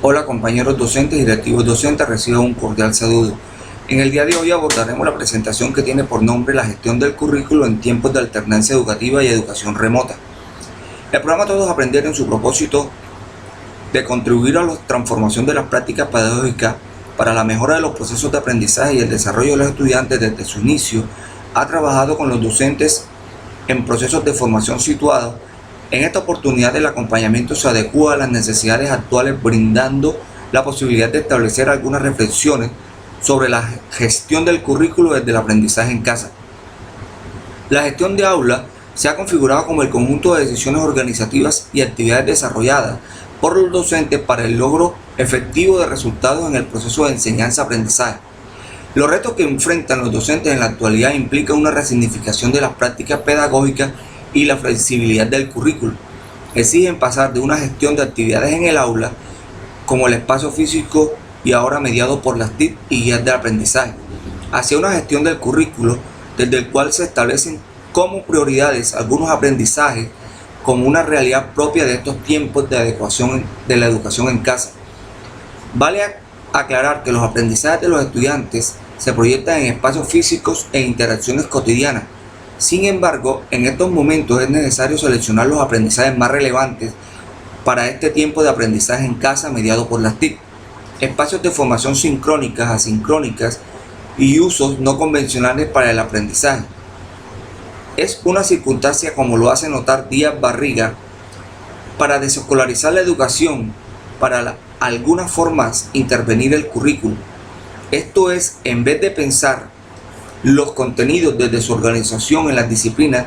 Hola compañeros docentes y directivos docentes, reciban un cordial saludo. En el día de hoy abordaremos la presentación que tiene por nombre la gestión del currículo en tiempos de alternancia educativa y educación remota. El programa Todos Aprender en su propósito de contribuir a la transformación de las prácticas pedagógicas para la mejora de los procesos de aprendizaje y el desarrollo de los estudiantes desde su inicio, ha trabajado con los docentes en procesos de formación situados. En esta oportunidad el acompañamiento se adecúa a las necesidades actuales, brindando la posibilidad de establecer algunas reflexiones sobre la gestión del currículo desde el aprendizaje en casa. La gestión de aula se ha configurado como el conjunto de decisiones organizativas y actividades desarrolladas por los docentes para el logro efectivo de resultados en el proceso de enseñanza-aprendizaje. Los retos que enfrentan los docentes en la actualidad implican una resignificación de las prácticas pedagógicas y la flexibilidad del currículo. Exigen pasar de una gestión de actividades en el aula, como el espacio físico y ahora mediado por las TIC y guías de aprendizaje, hacia una gestión del currículo desde el cual se establecen como prioridades algunos aprendizajes como una realidad propia de estos tiempos de adecuación de la educación en casa. Vale aclarar que los aprendizajes de los estudiantes se proyectan en espacios físicos e interacciones cotidianas. Sin embargo, en estos momentos es necesario seleccionar los aprendizajes más relevantes para este tiempo de aprendizaje en casa mediado por las TIC, espacios de formación sincrónicas, asincrónicas y usos no convencionales para el aprendizaje. Es una circunstancia, como lo hace notar Díaz Barriga, para desescolarizar la educación, para algunas formas intervenir el currículo. Esto es, en vez de pensar los contenidos desde su organización en las disciplinas,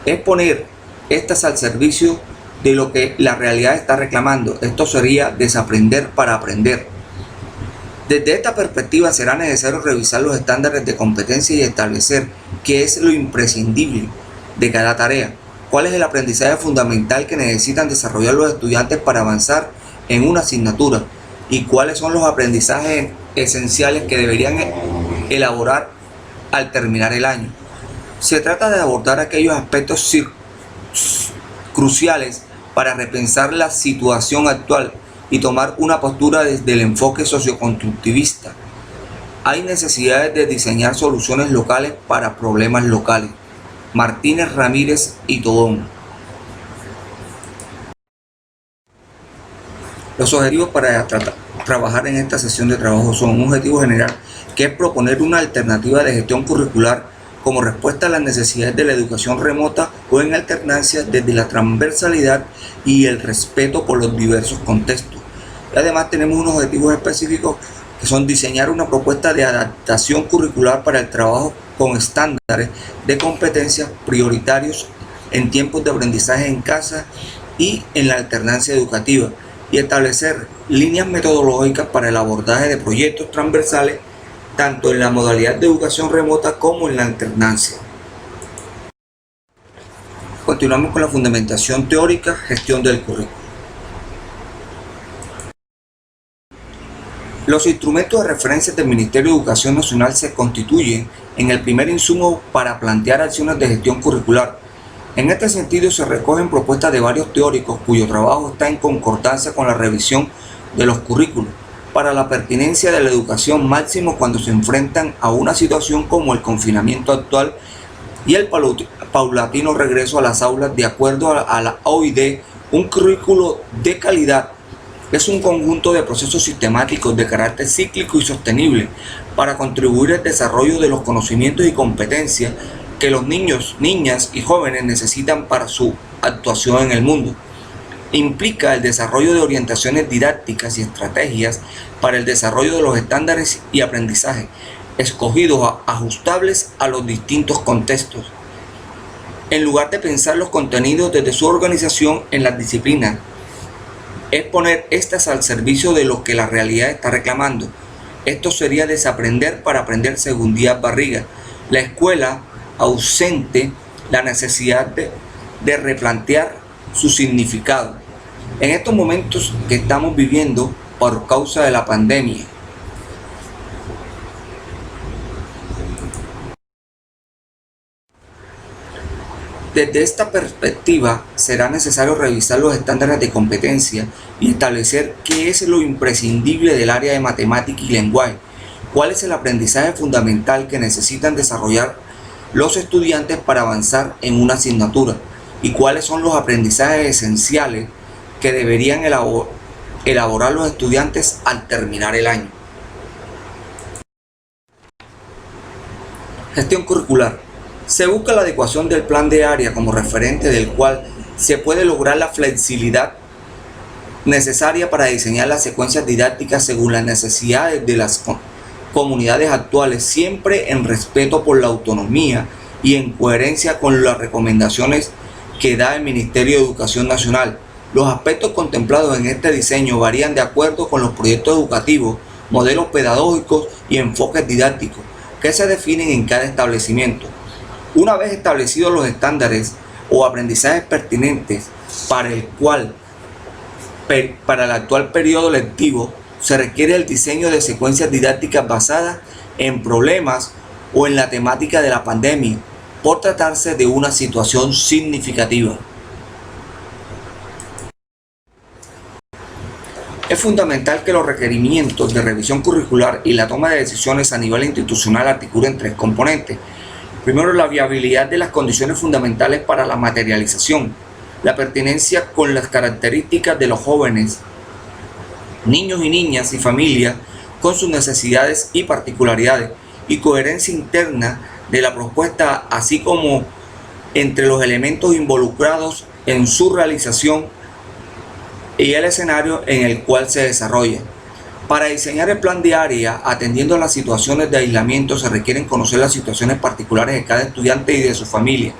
es poner estas al servicio de lo que la realidad está reclamando. Esto sería desaprender para aprender. Desde esta perspectiva será necesario revisar los estándares de competencia y establecer qué es lo imprescindible de cada tarea, cuál es el aprendizaje fundamental que necesitan desarrollar los estudiantes para avanzar en una asignatura y cuáles son los aprendizajes esenciales que deberían elaborar al terminar el año. Se trata de abordar aquellos aspectos cruciales para repensar la situación actual y tomar una postura desde el enfoque socioconstructivista. Hay necesidades de diseñar soluciones locales para problemas locales. Martínez, Ramírez y Tobón. Los objetivos para trabajar en esta sesión de trabajo son un objetivo general, que es proponer una alternativa de gestión curricular como respuesta a las necesidades de la educación remota o en alternancia desde la transversalidad y el respeto por los diversos contextos. Y además tenemos unos objetivos específicos que son diseñar una propuesta de adaptación curricular para el trabajo con estándares de competencias prioritarios en tiempos de aprendizaje en casa y en la alternancia educativa, y establecer líneas metodológicas para el abordaje de proyectos transversales tanto en la modalidad de educación remota como en la alternancia. Continuamos con la fundamentación teórica, gestión del currículo. Los instrumentos de referencia del Ministerio de Educación Nacional se constituyen en el primer insumo para plantear acciones de gestión curricular. En este sentido se recogen propuestas de varios teóricos cuyo trabajo está en concordancia con la revisión de los currículos para la pertinencia de la educación, máximo cuando se enfrentan a una situación como el confinamiento actual y el paulatino regreso a las aulas. De acuerdo a la OID, un currículo de calidad es un conjunto de procesos sistemáticos de carácter cíclico y sostenible para contribuir al desarrollo de los conocimientos y competencias que los niños, niñas y jóvenes necesitan para su actuación en el mundo. Implica el desarrollo de orientaciones didácticas y estrategias para el desarrollo de los estándares y aprendizaje, escogidos ajustables a los distintos contextos. En lugar de pensar los contenidos desde su organización en las disciplinas, es poner estas al servicio de lo que la realidad está reclamando. Esto sería desaprender para aprender, según Díaz Barriga. La escuela ausente la necesidad de replantear su significado en estos momentos que estamos viviendo por causa de la pandemia. Desde esta perspectiva, será necesario revisar los estándares de competencia y establecer qué es lo imprescindible del área de matemática y lenguaje, cuál es el aprendizaje fundamental que necesitan desarrollar los estudiantes para avanzar en una asignatura y cuáles son los aprendizajes esenciales que deberían elaborar los estudiantes al terminar el año. Gestión curricular. Se busca la adecuación del plan de área como referente del cual se puede lograr la flexibilidad necesaria para diseñar las secuencias didácticas según las necesidades de las comunidades actuales, siempre en respeto por la autonomía y en coherencia con las recomendaciones que da el Ministerio de Educación Nacional. Los aspectos contemplados en este diseño varían de acuerdo con los proyectos educativos, modelos pedagógicos y enfoques didácticos que se definen en cada establecimiento. Una vez establecidos los estándares o aprendizajes pertinentes para el actual periodo lectivo, se requiere el diseño de secuencias didácticas basadas en problemas o en la temática de la pandemia, por tratarse de una situación significativa. Es fundamental que los requerimientos de revisión curricular y la toma de decisiones a nivel institucional articulen tres componentes. Primero, la viabilidad de las condiciones fundamentales para la materialización, la pertinencia con las características de los jóvenes, niños y niñas y familias con sus necesidades y particularidades, y coherencia interna de la propuesta, así como entre los elementos involucrados en su realización y el escenario en el cual se desarrolla. Para diseñar el plan de área, atendiendo a las situaciones de aislamiento, se requieren conocer las situaciones particulares de cada estudiante y de su familia.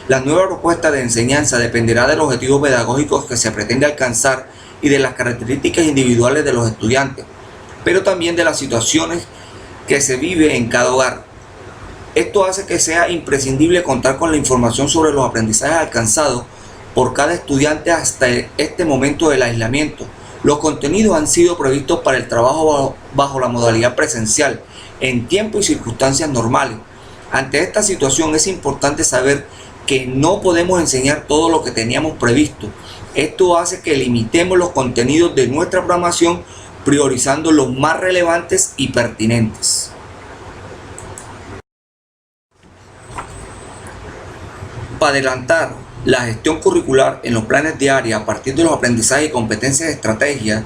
La nueva propuesta de enseñanza dependerá del objetivo pedagógico que se pretende alcanzar y de las características individuales de los estudiantes, pero también de las situaciones que se vive en cada hogar. Esto hace que sea imprescindible contar con la información sobre los aprendizajes alcanzados por cada estudiante hasta este momento del aislamiento. Los contenidos han sido previstos para el trabajo bajo la modalidad presencial, en tiempo y circunstancias normales. Ante esta situación es importante saber que no podemos enseñar todo lo que teníamos previsto. Esto hace que limitemos los contenidos de nuestra programación, priorizando los más relevantes y pertinentes. Para adelantar la gestión curricular en los planes de área a partir de los aprendizajes y competencias estratégicas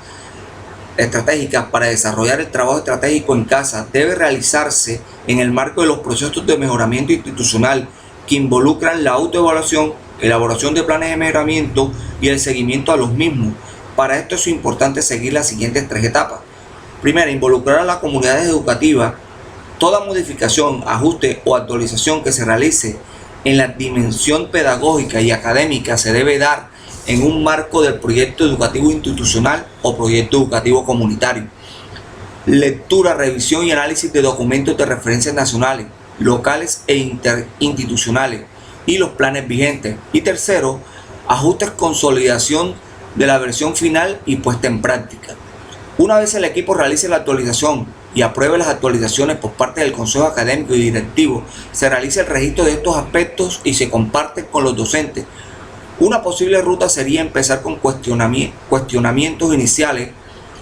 para desarrollar el trabajo estratégico en casa, debe realizarse en el marco de los procesos de mejoramiento institucional que involucran la autoevaluación, elaboración de planes de mejoramiento y el seguimiento a los mismos. Para esto es importante seguir las siguientes tres etapas. Primera, involucrar a las comunidades educativas. Toda modificación, ajuste o actualización que se realice en la dimensión pedagógica y académica se debe dar en un marco del proyecto educativo institucional o proyecto educativo comunitario. Lectura, revisión y análisis de documentos de referencias nacionales, locales e interinstitucionales y los planes vigentes. Y tercero, ajustes, consolidación de la versión final y puesta en práctica. Una vez el equipo realice la actualización y apruebe las actualizaciones por parte del Consejo Académico y Directivo, se realiza el registro de estos aspectos y se comparte con los docentes. Una posible ruta sería empezar con cuestionamientos iniciales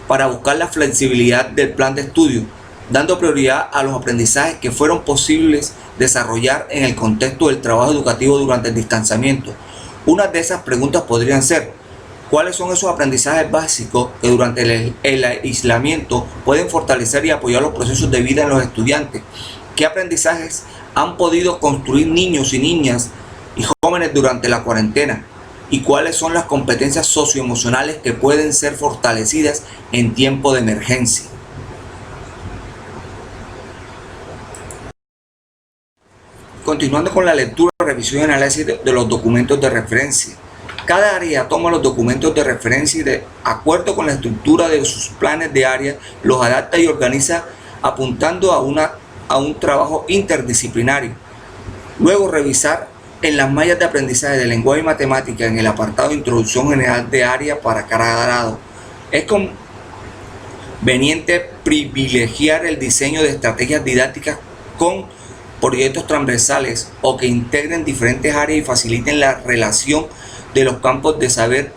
para buscar la flexibilidad del plan de estudio, dando prioridad a los aprendizajes que fueron posibles desarrollar en el contexto del trabajo educativo durante el distanciamiento. Una de esas preguntas podrían ser: ¿cuáles son esos aprendizajes básicos que durante el aislamiento pueden fortalecer y apoyar los procesos de vida en los estudiantes? ¿Qué aprendizajes han podido construir niños y niñas y jóvenes durante la cuarentena? ¿Y cuáles son las competencias socioemocionales que pueden ser fortalecidas en tiempo de emergencia? Continuando con la lectura, revisión y análisis de los documentos de referencia. Cada área toma los documentos de referencia y, de acuerdo con la estructura de sus planes de área, los adapta y organiza apuntando a un trabajo interdisciplinario. Luego, revisar en las mallas de aprendizaje de lenguaje y matemática en el apartado de introducción general de área para cada grado. Es conveniente privilegiar el diseño de estrategias didácticas con proyectos transversales o que integren diferentes áreas y faciliten la relación de los campos de saber,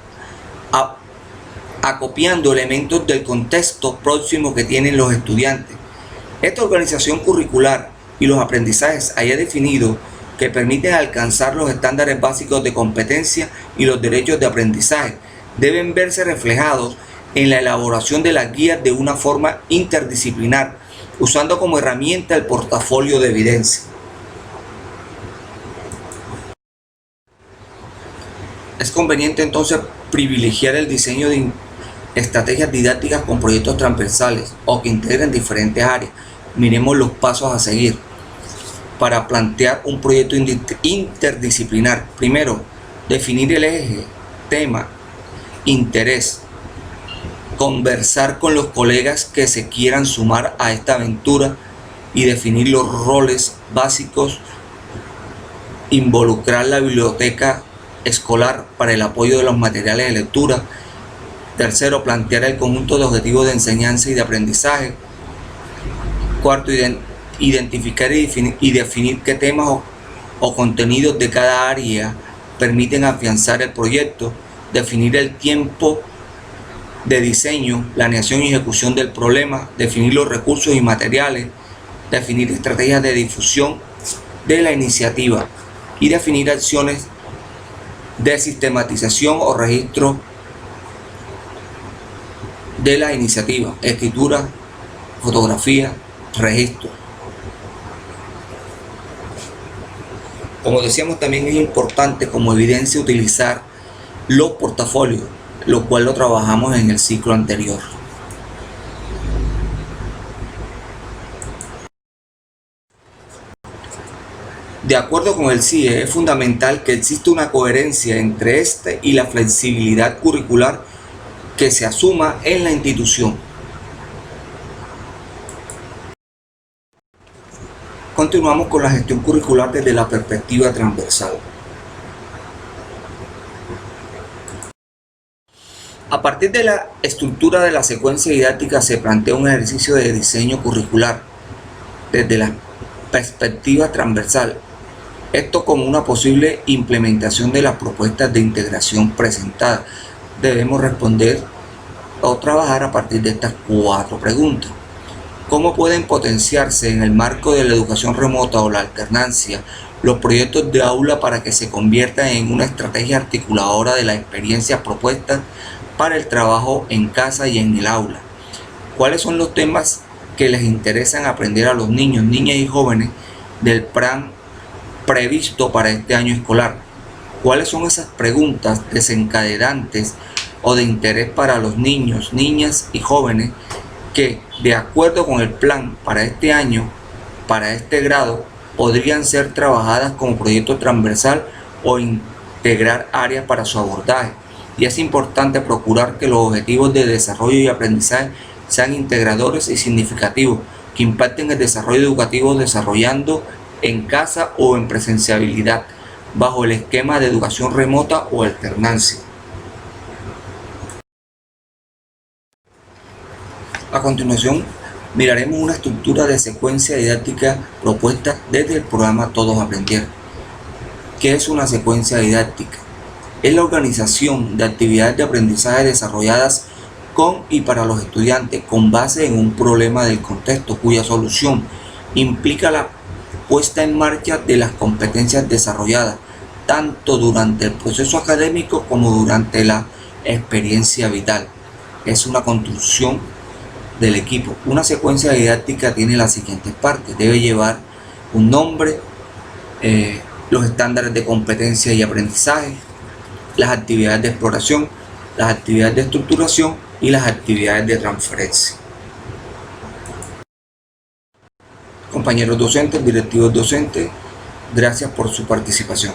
acopiando elementos del contexto próximo que tienen los estudiantes. Esta organización curricular y los aprendizajes haya definido que permiten alcanzar los estándares básicos de competencia y los derechos de aprendizaje deben verse reflejados en la elaboración de las guías de una forma interdisciplinar, usando como herramienta el portafolio de evidencia. Es conveniente entonces privilegiar el diseño de estrategias didácticas con proyectos transversales o que integren diferentes áreas. Miremos los pasos a seguir para plantear un proyecto interdisciplinar. Primero, definir el eje, tema, interés. Conversar con los colegas que se quieran sumar a esta aventura y definir los roles básicos. Involucrar la biblioteca escolar para el apoyo de los materiales de lectura. Tercero, plantear el conjunto de objetivos de enseñanza y de aprendizaje. Cuarto, identificar y definir qué temas o contenidos de cada área permiten afianzar el proyecto. Definir el tiempo de diseño, planeación y ejecución del problema. Definir los recursos y materiales. Definir estrategias de difusión de la iniciativa y definir acciones de sistematización o registro de la iniciativa, escritura, fotografía, registro. Como decíamos, también es importante como evidencia utilizar los portafolios, lo cual lo trabajamos en el ciclo anterior. De acuerdo con el CIE, es fundamental que exista una coherencia entre este y la flexibilidad curricular que se asuma en la institución. Continuamos con la gestión curricular desde la perspectiva transversal. A partir de la estructura de la secuencia didáctica se plantea un ejercicio de diseño curricular desde la perspectiva transversal. Esto como una posible implementación de las propuestas de integración presentadas. Debemos responder o trabajar a partir de estas 4 preguntas. ¿Cómo pueden potenciarse en el marco de la educación remota o la alternancia los proyectos de aula para que se conviertan en una estrategia articuladora de las experiencias propuestas para el trabajo en casa y en el aula? ¿Cuáles son los temas que les interesan aprender a los niños, niñas y jóvenes del plan previsto para este año escolar? ¿Cuáles son esas preguntas desencadenantes o de interés para los niños, niñas y jóvenes que, de acuerdo con el plan para este año, para este grado, podrían ser trabajadas como proyecto transversal o integrar áreas para su abordaje? Y es importante procurar que los objetivos de desarrollo y aprendizaje sean integradores y significativos, que impacten el desarrollo educativo desarrollando en casa o en presencialidad, bajo el esquema de educación remota o alternancia. A continuación, miraremos una estructura de secuencia didáctica propuesta desde el programa Todos Aprendieron. ¿Qué es una secuencia didáctica? Es la organización de actividades de aprendizaje desarrolladas con y para los estudiantes con base en un problema del contexto cuya solución implica la puesta en marcha de las competencias desarrolladas tanto durante el proceso académico como durante la experiencia vital. Es una construcción del equipo. Una secuencia didáctica tiene las siguientes partes. Debe llevar un nombre, los estándares de competencia y aprendizaje, las actividades de exploración, las actividades de estructuración y las actividades de transferencia. Compañeros docentes, directivos docentes, gracias por su participación.